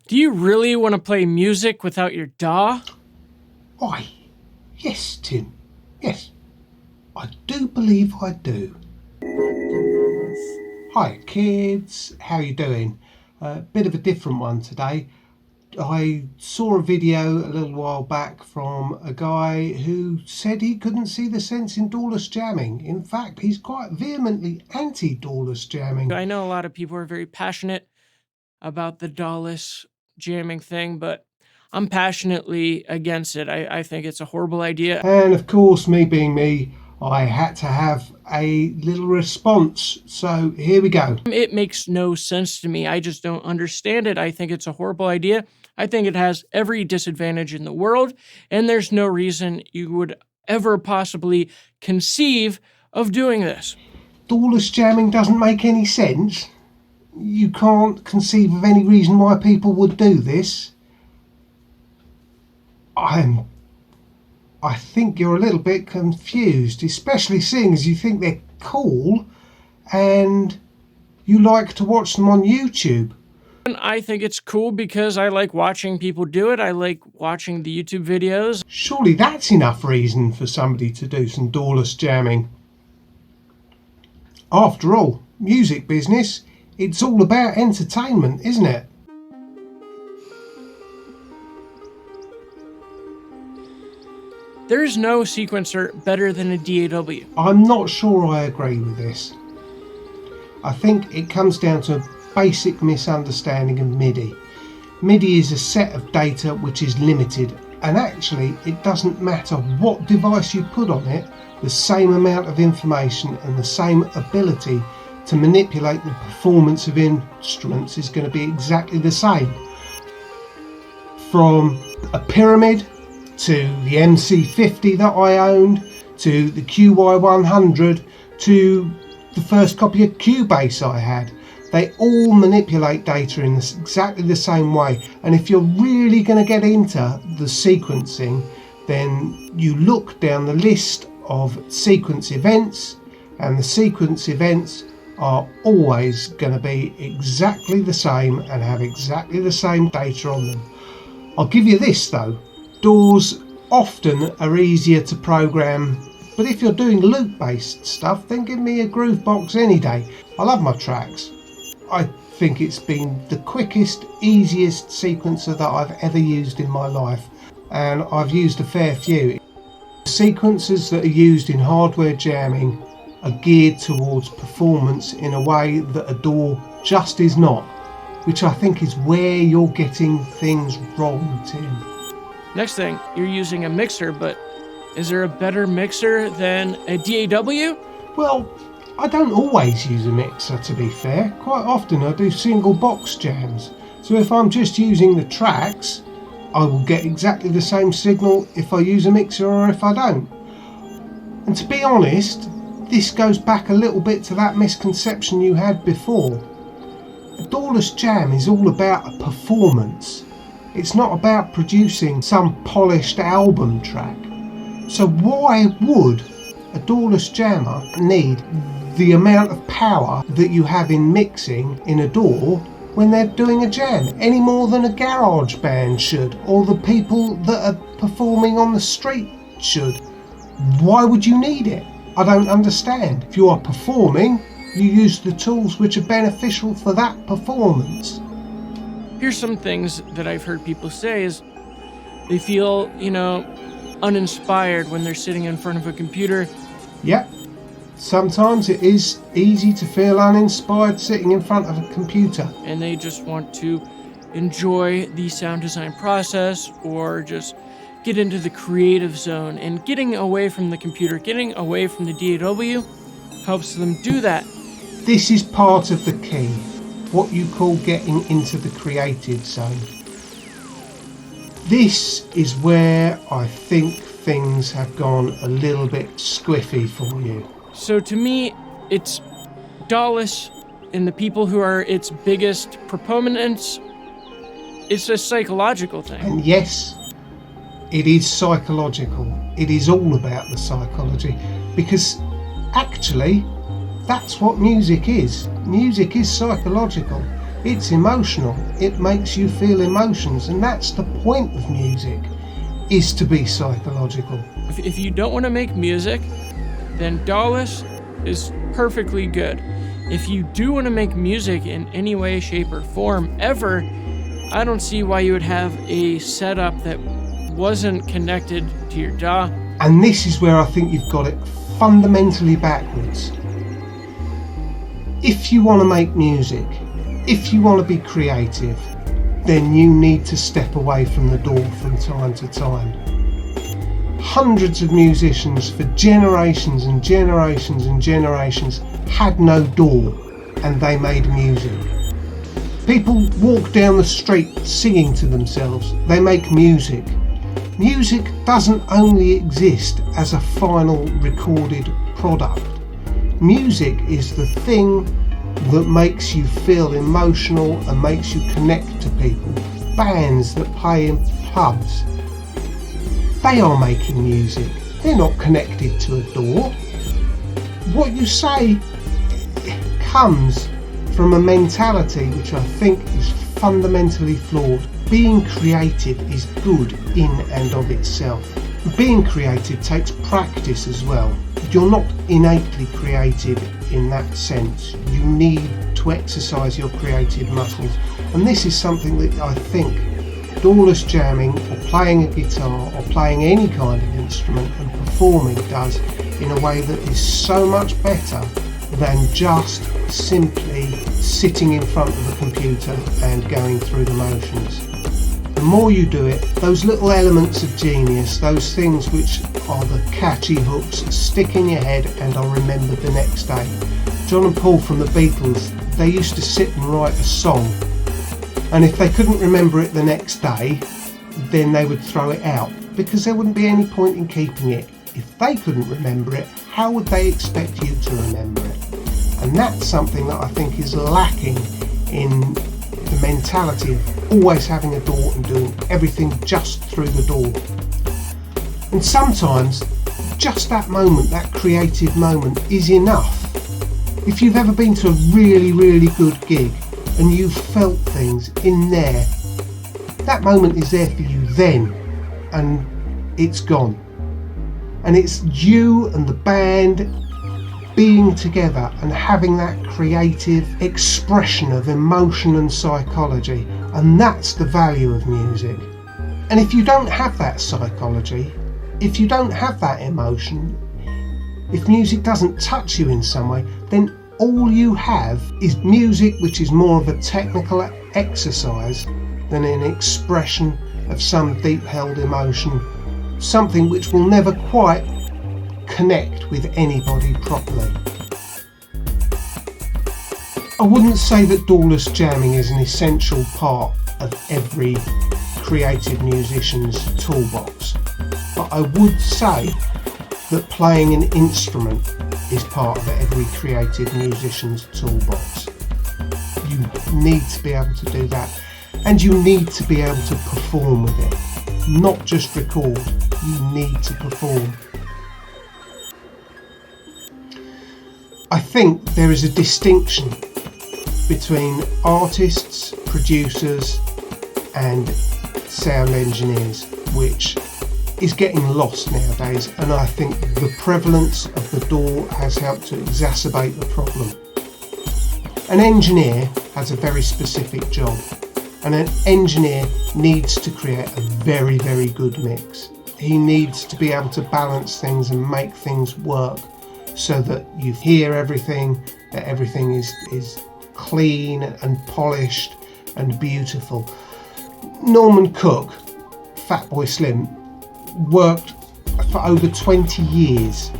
Do you really want to play music without your DAW? Why, yes, Tim. Yes, I do believe I do. Hi kids, how you doing? A bit of a different one today. I saw a video a little while back from a guy who said he couldn't see the sense in Dawless jamming. In fact, he's quite vehemently anti-Dawless jamming. I know a lot of people are very passionate about the Dawless jamming thing, but I'm passionately against it. I think it's a horrible idea. And of course, me being me, I had to have a little response. So here we go. It makes no sense to me. I just don't understand it. I think it's a horrible idea. I think it has every disadvantage in the world, and there's no reason you would ever possibly conceive of doing this. Dawless jamming doesn't make any sense. You can't conceive of any reason why people would do this. I think you're a little bit confused, especially seeing as you think they're cool and you like to watch them on YouTube. And I think it's cool because I like watching people do it. I like watching the YouTube videos. Surely that's enough reason for somebody to do some Dawless jamming. After all, music business, it's all about entertainment, isn't it? There is no sequencer better than a DAW. I'm not sure I agree with this. I think it comes down to a basic misunderstanding of MIDI. MIDI is a set of data which is limited, and actually it doesn't matter what device you put on it, the same amount of information and the same ability to manipulate the performance of instruments is going to be exactly the same. From a pyramid to the MC50 that I owned, to the QY100, to the first copy of Cubase I had. They all manipulate data in exactly the same way. And if you're really going to get into the sequencing, then you look down the list of sequence events, and the sequence events are always going to be exactly the same and have exactly the same data on them. I'll give you this though. DAWs often are easier to program, but if you're doing loop based stuff, then give me a Groovebox any day. I love my tracks. I think it's been the quickest, easiest sequencer that I've ever used in my life, and I've used a fair few. Sequencers that are used in hardware jamming are geared towards performance in a way that a DAW just is not, which I think is where you're getting things wrong, Tim. Next thing, you're using a mixer, but is there a better mixer than a DAW? Well, I don't always use a mixer, to be fair. Quite often I do single box jams. So if I'm just using the tracks, I will get exactly the same signal if I use a mixer or if I don't. And to be honest, this goes back a little bit to that misconception you had before. A Dawless jam is all about a performance. It's not about producing some polished album track. So why would a Dawless jammer need the amount of power that you have in mixing in a DAW when they're doing a jam, any more than a garage band should, or the people that are performing on the street should? Why would you need it? I don't understand. If you are performing, you use the tools which are beneficial for that performance. Here's some things that I've heard people say is they feel, uninspired when they're sitting in front of a computer. Yep. Sometimes it is easy to feel uninspired sitting in front of a computer. And they just want to enjoy the sound design process or just get into the creative zone. And getting away from the computer, getting away from the DAW helps them do that. This is part of the key, what you call getting into the creative zone. This is where I think things have gone a little bit squiffy for you. So to me, it's Dawless and the people who are its biggest proponents, it's a psychological thing. And yes, it is psychological. It is all about the psychology, because actually that's what music is. Music is psychological. It's emotional. It makes you feel emotions, and that's the point of music, is to be psychological. If you don't want to make music, then Dawless is perfectly good. If you do want to make music in any way, shape, or form ever, I don't see why you would have a setup that wasn't connected to your DAW. And this is where I think you've got it fundamentally backwards. If you want to make music, if you want to be creative, then you need to step away from the DAW from time to time. Hundreds of musicians for generations and generations and generations had no DAW, and they made music. People walk down the street singing to themselves. They make music. Music doesn't only exist as a final recorded product. Music is the thing that makes you feel emotional and makes you connect to people. Bands that play in pubs, they are making music. They're not connected to a DAW. What you say comes from a mentality which I think is fundamentally flawed. Being creative is good in and of itself. Being creative takes practice as well. You're not innately creative in that sense. You need to exercise your creative muscles, and this is something that I think Dawless jamming, or playing a guitar, or playing any kind of instrument and performing does in a way that is so much better than just simply sitting in front of a computer and going through the motions. The more you do it, those little elements of genius, those things which are the catchy hooks, stick in your head and are remembered the next day. John and Paul from the Beatles, they used to sit and write a song, and if they couldn't remember it the next day, then they would throw it out, because there wouldn't be any point in keeping it. If they couldn't remember it, how would they expect you to remember it? And that's something that I think is lacking in the mentality of always having a DAW and doing everything just through the DAW. And sometimes just that moment, that creative moment, is enough. If you've ever been to a really, really good gig and you've felt things in there, that moment is there for you then, and it's gone. And it's you and the band being together and having that creative expression of emotion and psychology, and that's the value of music. And if you don't have that psychology, if you don't have that emotion, if music doesn't touch you in some way, then all you have is music which is more of a technical exercise than an expression of some deep held emotion, something which will never quite connect with anybody properly. I wouldn't say that Dawless jamming is an essential part of every creative musician's toolbox, but I would say that playing an instrument is part of every creative musician's toolbox. You need to be able to do that, and you need to be able to perform with it, not just record. You need to perform. I think there is a distinction between artists, producers and sound engineers, which is getting lost nowadays, and I think the prevalence of the DAW has helped to exacerbate the problem. An engineer has a very specific job, and an engineer needs to create a very, very good mix. He needs to be able to balance things and make things work so that you hear everything, that everything is clean and polished and beautiful. Norman Cook, Fatboy Slim, worked for over 20 years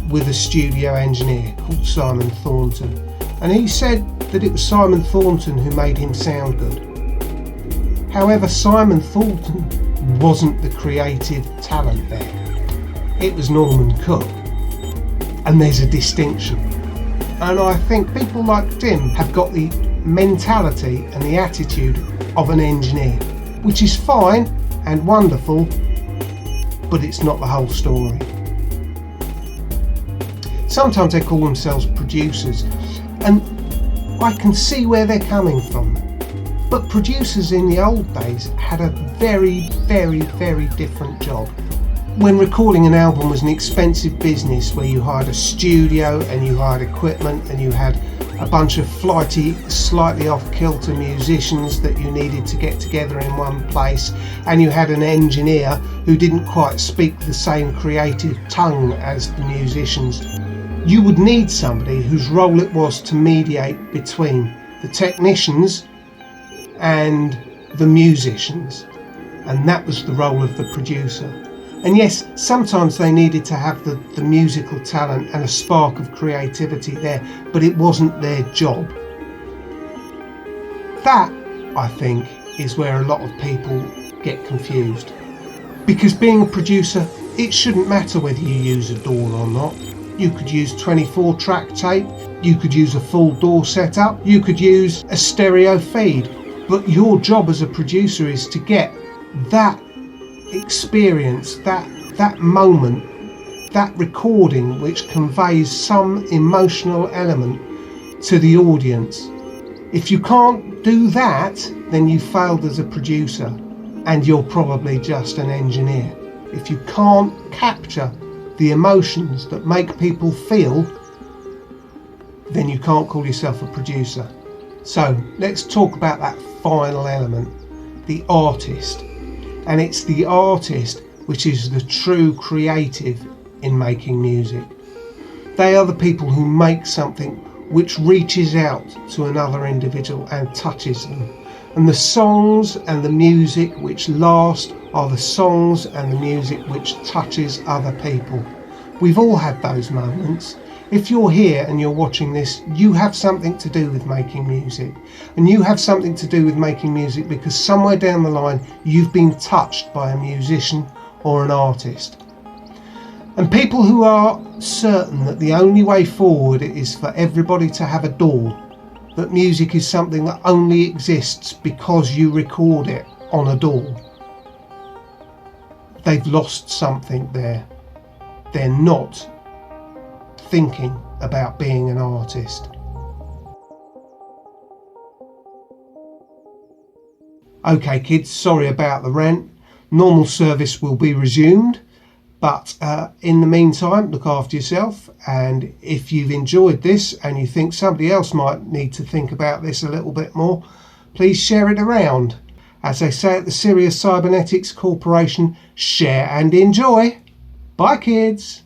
with a studio engineer called Simon Thornton, and he said that it was Simon Thornton who made him sound good. However, Simon Thornton wasn't the creative talent there. It was Norman Cook, and there's a distinction. And I think people like Tim have got the mentality and the attitude of an engineer, which is fine and wonderful, but it's not the whole story. Sometimes they call themselves producers, and I can see where they're coming from. But producers in the old days had a very, very, very different job. When recording an album was an expensive business where you hired a studio and you hired equipment and you had a bunch of flighty, slightly off-kilter musicians that you needed to get together in one place, and you had an engineer who didn't quite speak the same creative tongue as the musicians, you would need somebody whose role it was to mediate between the technicians and the musicians, and that was the role of the producer. And yes, sometimes they needed to have the musical talent and a spark of creativity there, but it wasn't their job. That, I think, is where a lot of people get confused. Because being a producer, it shouldn't matter whether you use a DAW or not. You could use 24 track tape, you could use a full DAW setup, you could use a stereo feed, but your job as a producer is to get that experience, that moment, that recording which conveys some emotional element to the audience. If you can't do that, then you failed as a producer and you're probably just an engineer. If you can't capture the emotions that make people feel, then you can't call yourself a producer. So let's talk about that final element, the artist. And it's the artist which is the true creative in making music. They are the people who make something which reaches out to another individual and touches them. And the songs and the music which last are the songs and the music which touches other people. We've all had those moments. If you're here and you're watching this, you have something to do with making music. And you have something to do with making music because somewhere down the line you've been touched by a musician or an artist. And people who are certain that the only way forward is for everybody to have a DAW, that music is something that only exists because you record it on a DAW, they've lost something there. They're not thinking about being an artist. Okay kids, sorry about the rant. Normal service will be resumed, but in the meantime, look after yourself, and if you've enjoyed this and you think somebody else might need to think about this a little bit more, please share it around. As they say at the Sirius Cybernetics Corporation, share and enjoy. Bye kids.